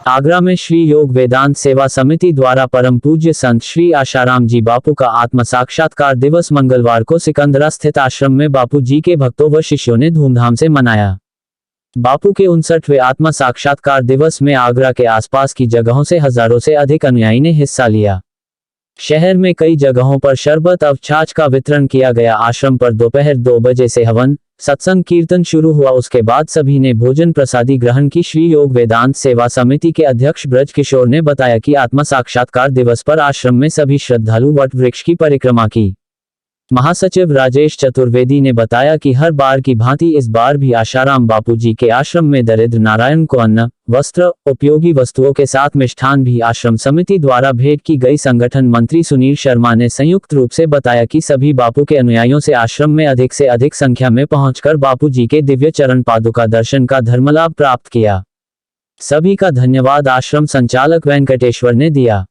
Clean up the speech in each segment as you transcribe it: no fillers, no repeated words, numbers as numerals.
आगरा में श्री योग वेदांत सेवा समिति द्वारा परम पूज्य संत श्री आशाराम जी बापू का आत्म साक्षात्कार दिवस मंगलवार को सिकंदरा स्थित आश्रम में बापू जी के भक्तों व शिष्यों ने धूमधाम से मनाया। बापू के 59वें आत्म साक्षात्कार दिवस में आगरा के आसपास की जगहों से हजारों से अधिक अनुयायी ने हिस्सा लिया। शहर में कई जगहों पर शरबत और छाछ का वितरण किया गया। आश्रम पर दोपहर 2 बजे से हवन सत्संग कीर्तन शुरू हुआ। उसके बाद सभी ने भोजन प्रसादी ग्रहण की। श्री योग वेदांत सेवा समिति के अध्यक्ष ब्रज किशोर ने बताया कि आत्म साक्षात्कार दिवस पर आश्रम में सभी श्रद्धालु वट वृक्ष की परिक्रमा की। महासचिव राजेश चतुर्वेदी ने बताया कि हर बार की भांति इस बार भी आशाराम बापू जी के आश्रम में दरिद्र नारायण को अन्न वस्त्र उपयोगी वस्तुओं के साथ मिष्ठान भी आश्रम समिति द्वारा भेंट की गई। संगठन मंत्री सुनील शर्मा ने संयुक्त रूप से बताया कि सभी बापू के अनुयायियों से आश्रम में अधिक से अधिक संख्या में पहुंचकर बापू जी के दिव्य चरण पादुका दर्शन का धर्मलाभ प्राप्त किया। सभी का धन्यवाद आश्रम संचालक वेंकटेश्वर ने दिया।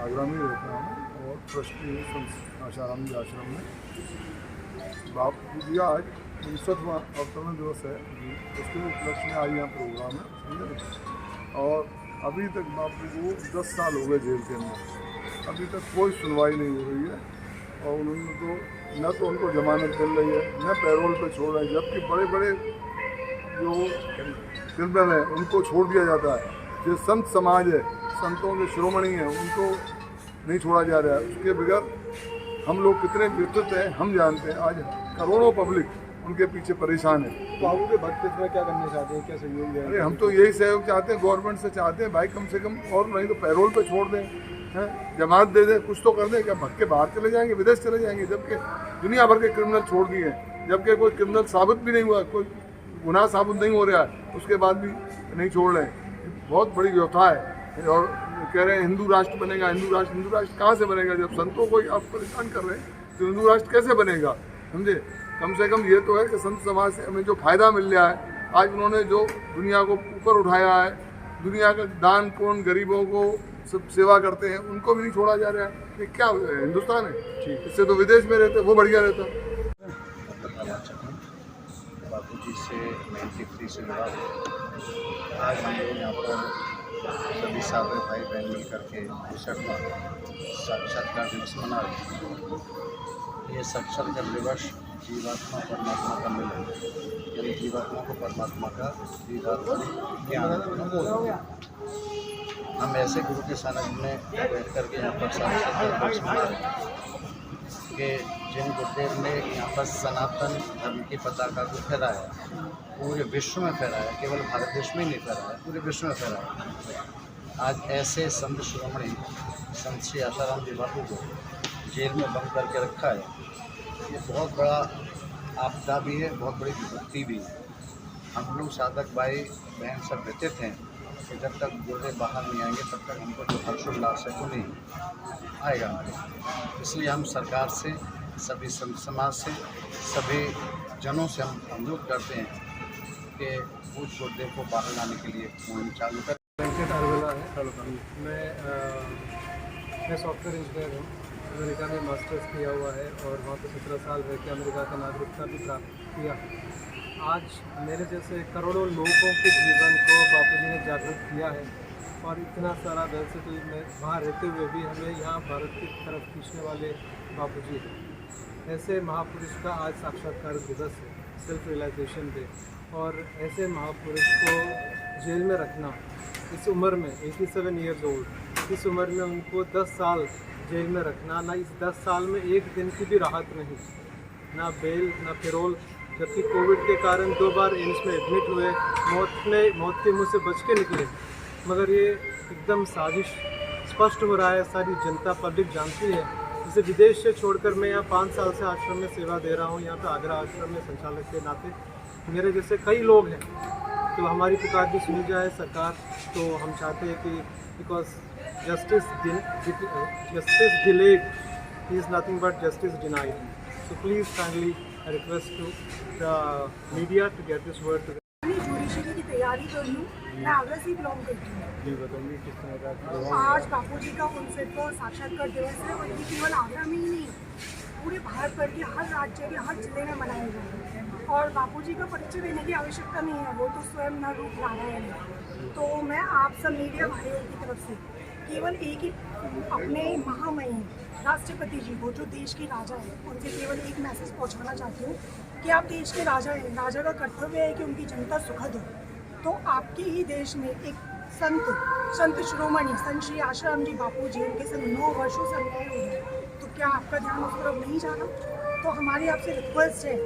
आगरा में रहता हूँ और ट्रस्टी हूँ संत आशाराम जी आश्रम में। बापू जी आज 59वां अवतरण दिवस है, उसके उपलक्ष्य में आज यहाँ प्रोग्राम है, समझे। और अभी तक बापू को 10 साल हो गए जेल के अंदर, अभी तक कोई सुनवाई नहीं हो रही है और उन्होंने तो न तो उनको जमानत मिल रही है न पैरोल पे छोड़ रहे हैं, जबकि बड़े बड़े जो क्रिमिनल हैं उनको छोड़ दिया जाता है। जो संत समाज है, संतों के शिरोमणि हैं, उनको नहीं छोड़ा जा रहा है। उसके बगैर हम लोग कितने विस्तृत हैं हम जानते हैं। आज करोड़ों पब्लिक उनके पीछे परेशान है। बाबू के भक्त इसमें क्या करना चाहते हैं, क्या सहयोग दें? अरे हम तो यही सहयोग चाहते हैं, गवर्नमेंट से चाहते हैं भाई कम से कम, और नहीं तो पैरोल पे छोड़ दें, हैं जमानत दे दें, कुछ तो कर दें। क्या भग के बाहर चले जाएंगे, विदेश चले जाएंगे, जबकि दुनिया भर के क्रिमिनल छोड़ दिए हैं, जबकि कोई क्रिमिनल साबित भी नहीं हुआ, कोई गुनाह साबित नहीं हो रहा है, उसके बाद भी नहीं छोड़ रहे हैं। बहुत बड़ी व्यवस्था है और कह रहे हैं हिंदू राष्ट्र बनेगा। हिंदू राष्ट्र कहाँ से बनेगा? जब संतों को आप परेशान कर रहे हैं तो हिंदू राष्ट्र कैसे बनेगा? समझे। कम से कम ये तो है कि संत समाज से हमें जो फ़ायदा मिल रहा है, आज उन्होंने जो दुनिया को ऊपर उठाया है, दुनिया का दान पुण्य, गरीबों को सब सेवा करते हैं, उनको भी नहीं छोड़ा जा रहा है। ये क्या हिंदुस्तान है? इससे तो विदेश में रहते वो बढ़िया रहता। बापू जी से 93 से जुड़ा आज हम लोग यहाँ पर सभी सारे भाई बहन मिल करके 62वां साक्षात्कार दिवस मना रहे हैं। ये साक्षात्कार दिवस जीवात्मा परमात्मा का मिलन, यानी जीवात्मा को परमात्मा का ज्ञान। हम ऐसे गुरु के सानिध्य में बैठ करके यहाँ पर सांस्कृतिक मना रहे हैं कि जिन गुरुदेव ने यहाँ पर सनातन धर्म की पताका को फहराया, पूरे विश्व में फहराया, केवल भारत देश में ही नहीं फहराया, पूरे विश्व में फहराया। आज ऐसे संत शिरोमणि संत श्री आशाराम जी बापू को जेल में बंद करके रखा है, ये बहुत बड़ा आपदा भी है, बहुत बड़ी विपत्ति भी है। हम लोग साधक भाई बहन सब व्यतीत हैं कि जब तक गुरुदेव बाहर नहीं आएंगे तब तक हमको जो हर्षोल्लास है वो नहीं आएगा। इसलिए हम सरकार से, सभी संत समाज से, सभी जनों से हम अनुरोध करते हैं कि पूज्य गुरुदेव को बाहर लाने के लिए मुहिम चालू करें। वेंकट अरवला है। मैं सॉफ्टवेयर इंजीनियर हूँ। अमेरिका में मास्टर्स किया हुआ है और वहाँ पे 17 साल रह के अमेरिका का नागरिकता भी प्राप्त किया। आज मेरे जैसे करोड़ों लोगों के जीवन को बापूजी ने जागरूक किया है और इतना सारा वैसे तो मैं वहाँ रहते हुए भी हमें यहाँ भारत की तरफ खींचने वाले बापूजी हैं। ऐसे महापुरुष का आज साक्षात्कार दिवस है, सेल्फ रियलाइजेशन डे, और ऐसे महापुरुष को जेल में रखना इस उम्र में 87 ईयर्स ओल्ड, इस उम्र में उनको 10 साल जेल में रखना, ना इस 10 साल में एक दिन की भी राहत नहीं, ना बेल ना पेरोल, जबकि कोविड के कारण 2 बार एम्स में एडमिट हुए, मौत के मुंह से बच के निकले। मगर ये एकदम साजिश स्पष्ट हो रहा है, सारी जनता पब्लिक जानती है। जैसे विदेश से छोड़कर मैं यहाँ 5 साल से आश्रम में सेवा दे रहा हूँ, यहाँ पे आगरा आश्रम में संचालक के नाते मेरे जैसे कई लोग हैं, तो हमारी पुकार भी सुनी जाए सरकार। तो हम चाहते हैं कि because justice delayed is nothing but justice denied, so please kindly request to the media to get this word to. Judiciary की तैयारी कर लूँ, मैं आगरा से बिलोंग करती हूँ। जी बताइए किस तरह का आज बापूजी का 69वां साक्षात्कार दिवस है और ये केवल आगरा में ही नहीं, पूरे भारत भर के हर राज्य के हर जिले में मनाया जाएगा। और बापूजी का परिचय देने की आवश्यकता नहीं है, वो तो स्वयं न रूप नारायण है। तो मैं आप सब मीडिया भाइयों की तरफ से केवल एक ही अपने महामहिम राष्ट्रपति जी को, जो देश के राजा हैं, उनसे केवल एक मैसेज पहुंचाना चाहती हूँ कि आप देश के राजा हैं, राजा का कर्तव्य है कि उनकी जनता सुखद हो। तो आपके ही देश में एक संत शिरोमणि संत श्री आशाराम जी बापू जी, उनके संग 9 वर्षों से अन्याय हो रहा है, तो क्या आपका ध्यान उस तरफ नहीं जाना? तो हमारी आपसे रिक्वेस्ट है,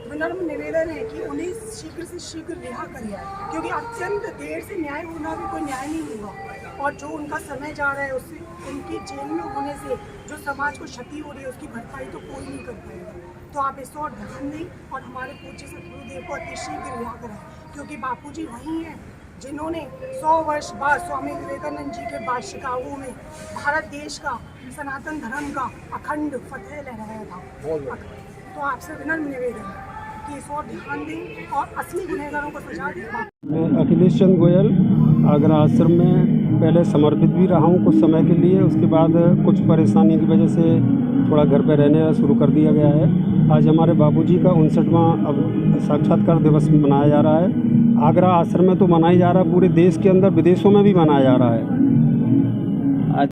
विनम्र निवेदन है कि उन्हें शीघ्र से शीघ्र रिहा करिए, क्योंकि अत्यंत देर से न्याय होना भी कोई न्याय नहीं होगा। और जो उनका समय जा रहा है उससे, उनकी जेल में होने से जो समाज को क्षति हो रही है उसकी भरपाई तो कोई नहीं कर पाएगा। तो आप इस और ध्यान दें और हमारे पूज्य सतगुरुदेव को अतिशीघ्र रिहा करें, क्योंकि बापूजी वही हैं जिन्होंने 100 वर्ष बाद स्वामी विवेकानंद जी के बाद शिकागो में भारत देश का सनातन धर्म का अखंड फतेह लहराया था। तो आपसे विनम्र निवेदन है कि इस और ध्यान दें और असली गुनहगारों को सजा दें। मैं अखिलेश चंद्र गोयल आगरा आश्रम में पहले समर्पित भी रहा हूँ कुछ समय के लिए, उसके बाद कुछ परेशानी की वजह से थोड़ा घर पे रहने शुरू कर दिया गया है। आज हमारे बापूजी का 59वां अब साक्षात्कार दिवस मनाया जा रहा है। आगरा आश्रम में तो मनाया जा रहा है, पूरे देश के अंदर विदेशों में भी मनाया जा रहा है।